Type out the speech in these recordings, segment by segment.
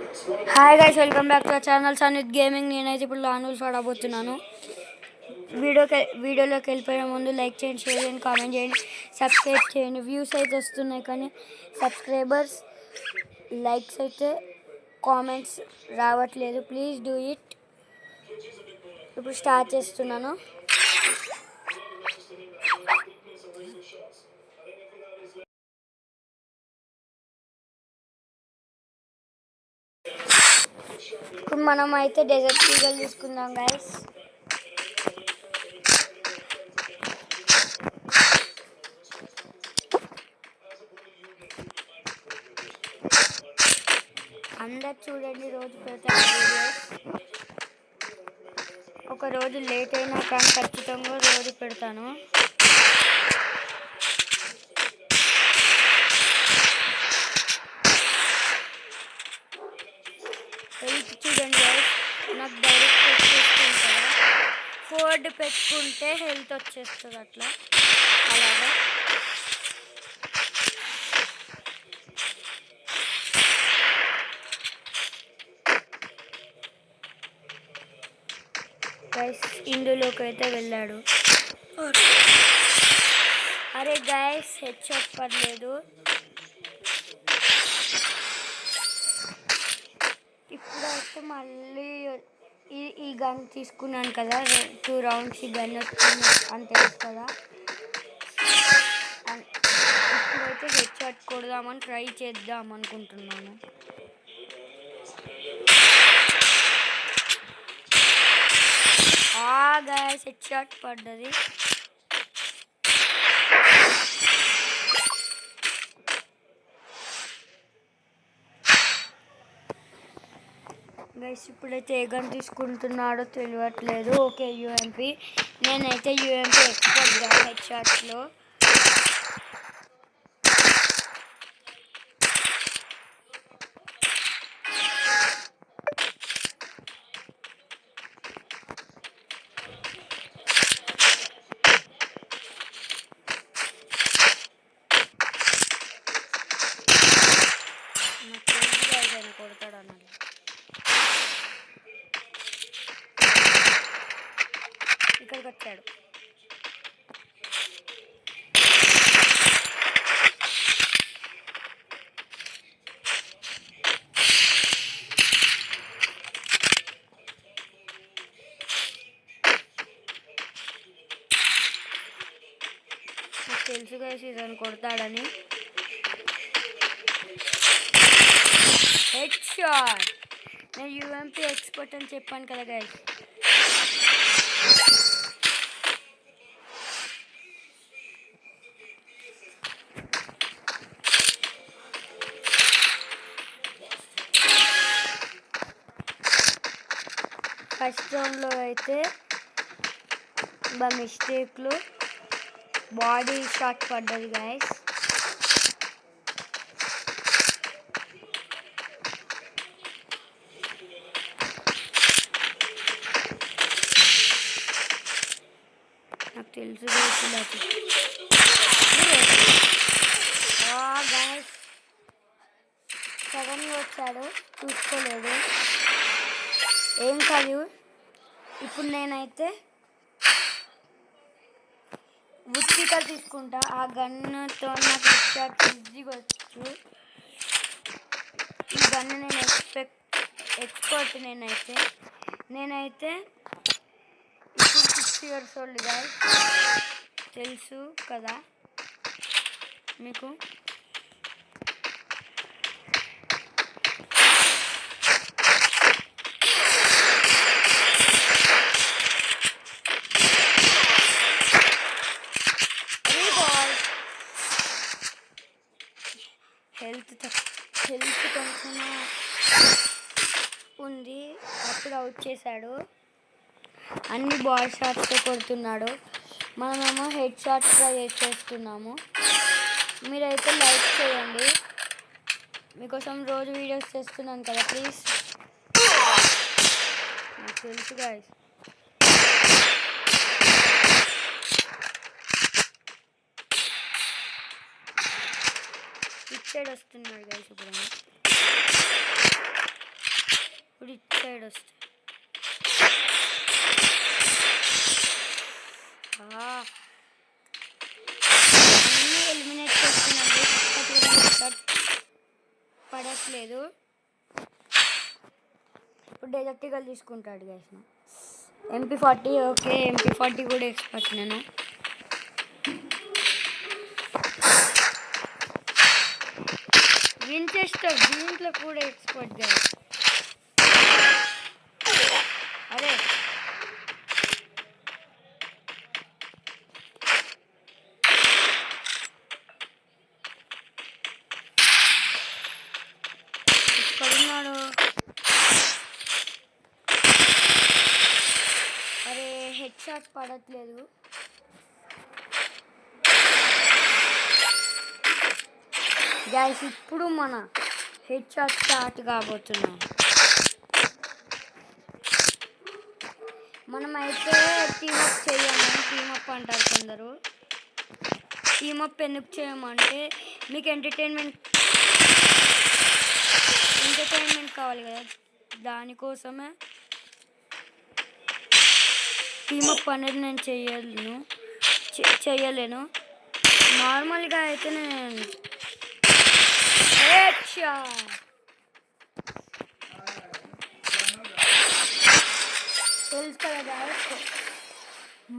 Hi guys, welcome back to our channel Sannith gaming. నేనైతే ఇప్పుడు లానూల్స్ ఆడబోతున్నాను. వీడియోలోకి వెళ్ళిపోయే ముందు లైక్ చేయండి, షేర్ చేయండి, కామెంట్ చేయండి, సబ్స్క్రైబ్ చేయండి. వ్యూస్ అయితే వస్తున్నాయి కానీ సబ్స్క్రైబర్స్, లైక్స్ అయితే, కామెంట్స్ రావట్లేదు. Please do it. ఇప్పుడు స్టార్ట్ చేస్తున్నాను. ఇప్పుడు మనం అయితే డెజర్ట్ ఈగల్ తీసుకుందాం గైస్. అందరు చూడండి, రోజు పెడతాను వీడియోస్. ఒక రోజు లేట్ అయినా కానీ ఖచ్చితంగా రోజు పెడతాను. హెల్త్ చూడండి గైస్, నాకు డైరెక్ట్ వచ్చేస్తుంది కదా. ఫోర్డ్ పెట్టుకుంటే హెల్త్ వచ్చేస్తుంది అట్లా అలాగా. గైస్ ఇందులోకి అయితే వెళ్ళాడు. అరే గైస్, హెడ్ షాట్ పడలేదు. ఇప్పుడైతే మళ్ళీ ఈ గన్ తీసుకున్నాను కదా, 2 రౌండ్స్ ఈ గన్ వస్తుంది అని తెలుసు కదా. ఇప్పుడైతే హెడ్ షాట్ కొడదామని ట్రై చేద్దాం అనుకుంటున్నాను. గైస్, హెడ్ షాట్ పడ్డది. గైస్ ఇప్పుడైతే ఏ గన్ తీసుకుంటున్నాడో తెలియట్లేదు. Okay, UMP. నేనైతే యూఎంపీ ఎక్స్పర్ట్గా హెడ్ షాట్స్లో. కొడతాడు అన్నది. ఇక్కడికి వచ్చాడు. నాకు తెలుసు గైస్ ఇదని కొడతాడని. Head shot. నేను యూఎంపీ ఎక్స్పర్ట్ అని చెప్పాను కదా గైస్. ఫస్ట్ రౌండ్లో అయితే బై మిస్టేక్లో బాడీ షాట్ పడ్డది గైస్. నాకు తెలుసు గైస్. సడన్గా వచ్చాడు, చూసుకోలేదు. ఏం కాదు. ఇప్పుడు నేనైతే ఉత్తిగా తీసుకుంటా. ఆ గన్నుతో నాకు షాట్ ఈజీగా వచ్చు. ఈ గన్ను నేను ఎక్స్పర్ట్. నేనైతే ఇప్పుడు 6 years old గైస్, తెలుసు కదా మీకు. హెల్త్ కొంచెం ఉంది. అప్పుడు అవుట్ చేశాడు. అన్ని బాల్ షాట్స్తో కొడుతున్నాడు. మనమేమో హెడ్ షాట్ ట్రై చేస్తున్నాము. మీరైతే లైక్ చేయండి. మీకోసం రోజు వీడియోస్ చేస్తున్నాను కదా, ప్లీజ్. నాకు తెలుసు గైస్. ఇచ్చేడు వస్తున్నాడు గైస్. ఇప్పుడు ఇప్పుడు ఇటు సైడ్ వస్తే అన్నీ ఎలిమినేట్ చేస్తున్నాడు. పడట్లేదు. ఇప్పుడు డైరెక్ట్గా తీసుకుంటాడు గైస్. MP40 ఓకే, MP40 కూడా ఎక్స్పర్ట్ నేను. వించెస్టర్ దీంట్లో కూడా ఎక్స్పర్ట్ గైస్. అరే ఇక్కడున్నాడు. అరే హెడ్ షాట్ పడట్లేదు. గైస్ ఇప్పుడు మన హెడ్ షాట్ స్టార్ట్ కాబోతున్నాం. మనమైతే టీమప్ చేయము. టీమప్ అంటారు కొందరు. టీమప్ ఎందుకు చేయమంటే మీకు ఎంటర్టైన్మెంట్ కావాలి కదా, దానికోసమే టీమప్ అనేది నేను చేయలేను. నార్మల్గా అయితే నేను తెలుసు కదా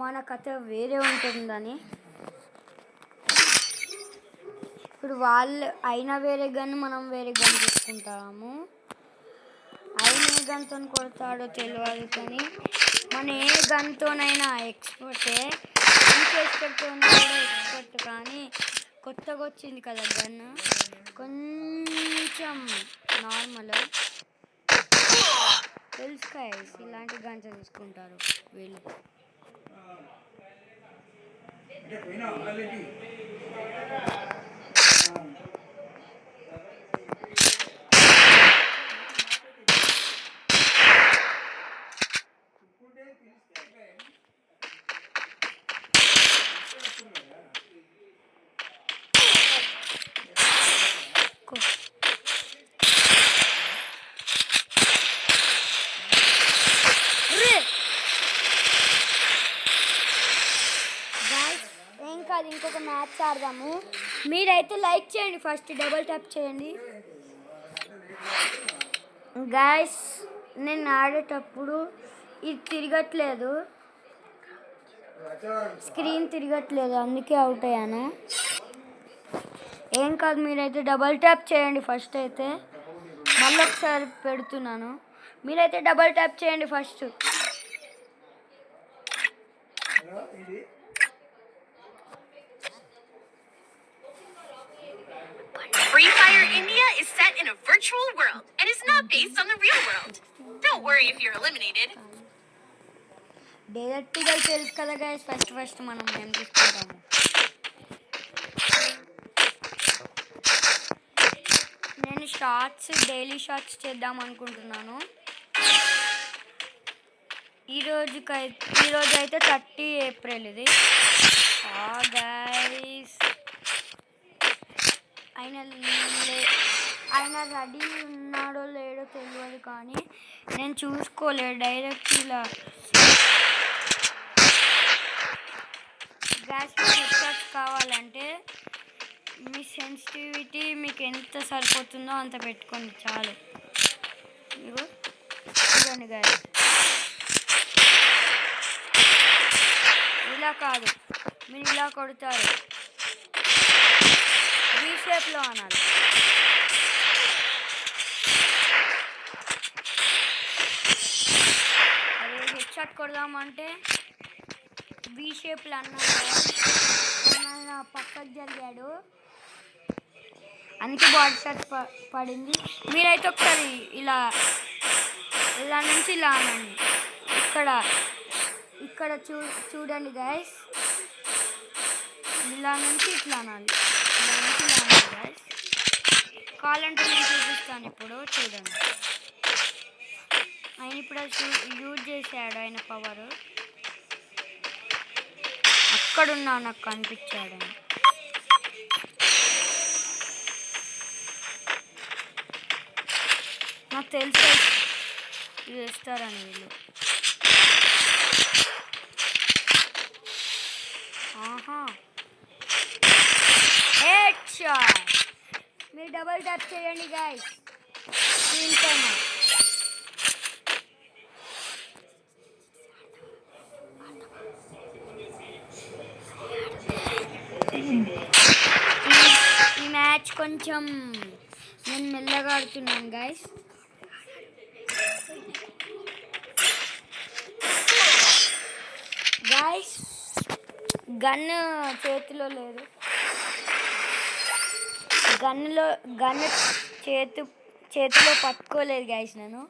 మన కథ వేరే ఉంటుందని. ఇప్పుడు వాళ్ళు అయినా వేరే గన్, మనం వేరే గన్ తీసుకుంటాము. ఆయన ఏ గన్తో కొడతాడో తెలియదు, కానీ మన ఏ గన్తోనైనా ఎక్స్పర్టే. ఇంకెస్టర్తో కూడా ఎక్స్పర్ట్, కానీ కొత్తగా వచ్చింది కదా గన్, కొంచెం నార్మల్. తెలుసు గైస్, ఇలాంటి గన్స్ తీసుకుంటారు వీళ్ళు. కాదు, ఇంకొక మ్యాచ్ ఆడదాము. మీరైతే లైక్ చేయండి, ఫస్ట్ డబుల్ ట్యాప్ చేయండి గైస్. నేను ఆడేటప్పుడు ఇది తిరగట్లేదు, స్క్రీన్ తిరగట్లేదు, అందుకే అవుట్ అయ్యాను. ఏం కాదు, మీరైతే డబుల్ ట్యాప్ చేయండి ఫస్ట్. అయితే మళ్ళీ ఒకసారి పెడుతున్నాను, మీరైతే డబుల్ ట్యాప్ చేయండి first. Free Fire India is set in a virtual world and is not based on the real world. Don't worry if you're eliminated. డైరెక్ట్గా తెలుసు కదా గైస్, ఫస్ట్ మనం ఏం తీసుకుంటాము. నేను డైలీ షార్ట్స్ చేద్దాం అనుకుంటున్నాను. ఈరోజు అయితే 30 ఏప్రిల్ ఇది. గైస్ ఆయన రెడీ ఉన్నాడో లేడో తెలియదు, కానీ నేను చూసుకోలేదు. డైరెక్ట్ ఇలా గ్యాస్ హెడ్షాట్స్ కావాలంటే మీ సెన్సిటివిటీ మీకు ఎంత సరిపోతుందో అంత పెట్టుకోండి చాలు. ఇగో చూడండి గ్యాస్, ఇలా కాదు, మీరు ఇలా కొడతారు, ఈ షేప్లో అనాలి. అదే హెడ్ షాట్ కొడదామంటే వి షేప్లో అన్నాడు, పక్కకు జరిగాడు, అందుకే బాడీ షాట్ పడింది. మీరైతే ఒకసారి ఇలా నుంచి ఇలా అనండి. ఇక్కడ చూడండి గైస్, ఇలా నుంచి ఇట్లా అనాలి, ఇలా నుంచి ఇలా అనాలి గైస్. కావాలంటే నేను చూపిస్తాను ఇప్పుడు, చూడండి. ఆయన ఇప్పుడు యూజ్ చేశాడు ఆయన పవర్. అక్కడున్నా నాకు కనిపించాడు. నాకు తెలుసు ఇది వేస్తారని వీళ్ళు. ఆహా, హెడ్ షాట్. మీరు డబల్ ట్యాప్ చేయండి గైస్ స్క్రీన్ పైన. ఈ మ్యాచ్ కొంచెం నేను మెల్లగా ఆడుతున్నాను గైస్. గైస్ గన్ చేతిలో లేదు, గన్ చేతిలో పట్టుకోలేదు గైస్ నేను.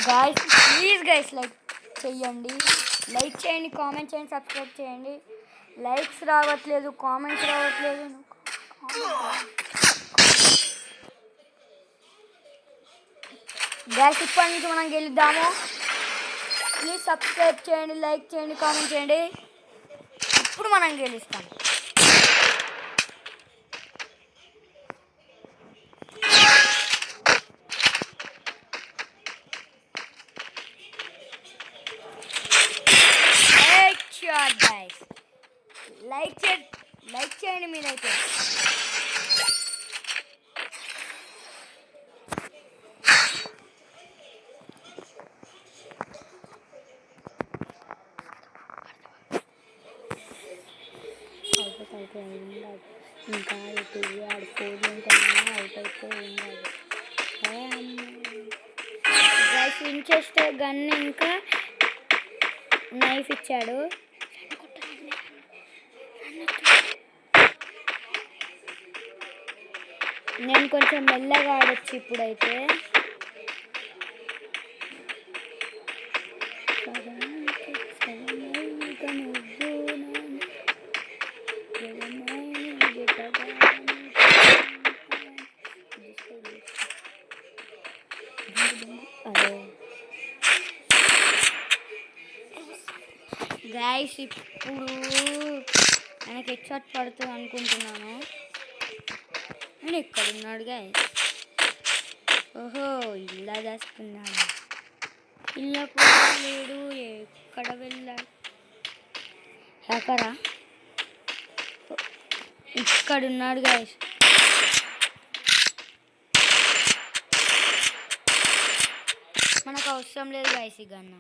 గైస్ ప్లీజ్ గైస్ లైక్ చేయండి, కామెంట్ చేయండి, సబ్స్క్రైబ్ చేయండి. లైక్స్ రావట్లేదు, కామెంట్స్ రావట్లేదు. గైస్ ఇప్పటి నుంచి మనం గెలుద్దాము. ప్లీజ్ సబ్స్క్రైబ్ చేయండి, లైక్ చేయండి, కామెంట్ చేయండి. ఇప్పుడు మనం గెలుస్తాం. గైస్ లైక్ చేయండి మీరైతే. ఇంకా ఆడు ఫోన్ అవుట్ అయితే ఉండదు గైస్. వించెస్టర్ గన్ ఇంకా నైఫ్ ఇచ్చాడు. నేను కొంచెం మెల్లగా ఆడొచ్చు ఇప్పుడైతే. గైస్ ఇప్పుడు ఆయనకి హెడ్ షాట్ పడుతుంది అనుకుంటున్నాను. నేను ఎక్కడ ఉన్నాడు గైస్? ఓహో ఇలా చేస్తున్నాడు. ఇలా కూడా లేడు, ఎక్కడ వెళ్ళాడు? హ్యాకరా? ఇక్కడ ఉన్నాడు గైస్. మనకు అవసరం లేదు గైస్ ఈ gun.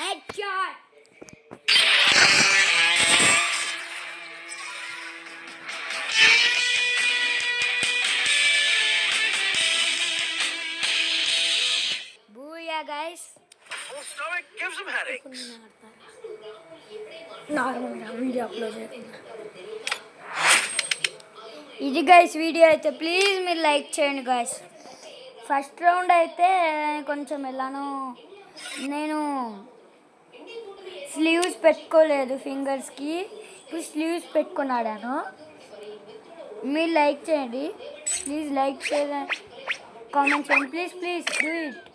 Headshot! Booyah guys! Full stomach gives them headaches. Video upload చేయకుండా ఇది గైస్ వీడియో అయితే ప్లీజ్ మీరు లైక్ చేయండి గైస్. ఫస్ట్ రౌండ్ అయితే కొంచెం ఎలానో నేను స్లీవ్స్ పెట్టుకోలేదు ఫింగర్స్కి, ఇప్పుడు స్లీవ్స్ పెట్టుకొని ఆడాను. మీరు లైక్ చేయండి ప్లీజ్, లైక్ చేయండి, కామెంట్ చేయండి ప్లీజ్ డూ ఇట్.